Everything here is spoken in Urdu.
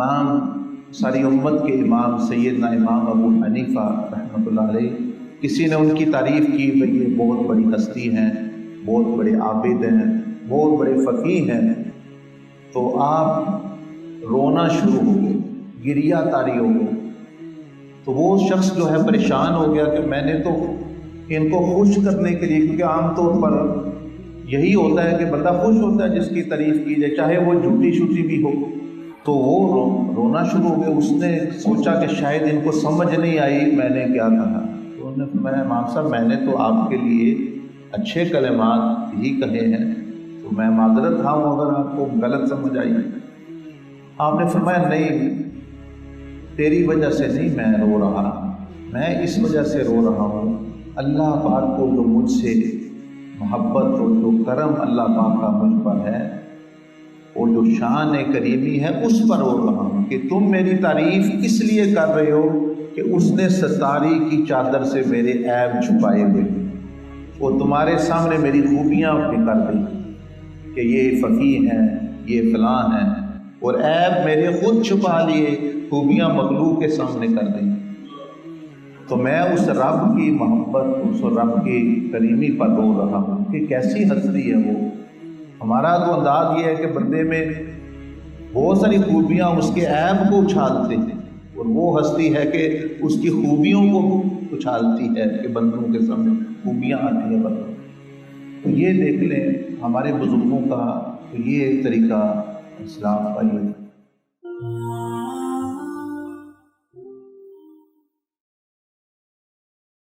امام ساری امت کے امام سیدنا امام ابو حنیفہ رحمۃ اللہ علیہ، کسی نے ان کی تعریف کی بھئی یہ بہت بڑی ہستی ہیں، بہت بڑے عابد ہیں، بہت بڑے فقیہ ہیں، تو آپ رونا شروع ہو گئے، گریہ طاری ہو گئے۔ تو وہ شخص جو ہے پریشان ہو گیا کہ میں نے تو ان کو خوش کرنے کے لیے، کیونکہ عام طور پر یہی ہوتا ہے کہ بندہ خوش ہوتا ہے جس کی تعریف کی جائے، چاہے وہ جھوٹی شوٹی بھی ہو، تو وہ رونا شروع ہو گیا۔ اس نے سوچا کہ شاید ان کو سمجھ نہیں آئی میں نے کیا کہا، تو انہوں نے فرمایا امام صاحب میں نے تو آپ کے لیے اچھے کلمات ہی کہے ہیں، تو میں معذرت خواہ ہوں اگر آپ کو غلط سمجھ آئی۔ آپ نے فرمایا نہیں، تیری وجہ سے نہیں میں رو رہا، میں اس وجہ سے رو رہا ہوں اللہ پاک کو جو مجھ سے محبت اور جو کرم اللہ پاک کا مجھ پر ہے، وہ جو شان کریمی ہے اس پر رو رہا ہوں کہ تم میری تعریف اس لیے کر رہے ہو کہ اس نے ستاری کی چادر سے میرے عیب چھپائے ہوئے، وہ تمہارے سامنے میری خوبیاں بھی کر دی کہ یہ فقیہ ہیں، یہ فلاں ہیں، اور عیب میرے خود چھپا لیے، خوبیاں مخلوق کے سامنے کر دیں۔ تو میں اس رب کی محبت، اس رب کی کریمی پر رو رہا ہوں کہ کیسی ہستی ہے وہ۔ ہمارا تو انداز یہ ہے کہ بندے میں بہت ساری خوبیاں اس کے عیب کو اچھالتے ہیں، اور وہ ہستی ہے کہ اس کی خوبیوں کو اچھالتی ہے کہ بندوں کے سامنے خوبیاں آتی ہیں بندوں۔ تو یہ دیکھ لیں ہمارے بزرگوں کا، تو یہ ایک طریقہ اسلام کا یہ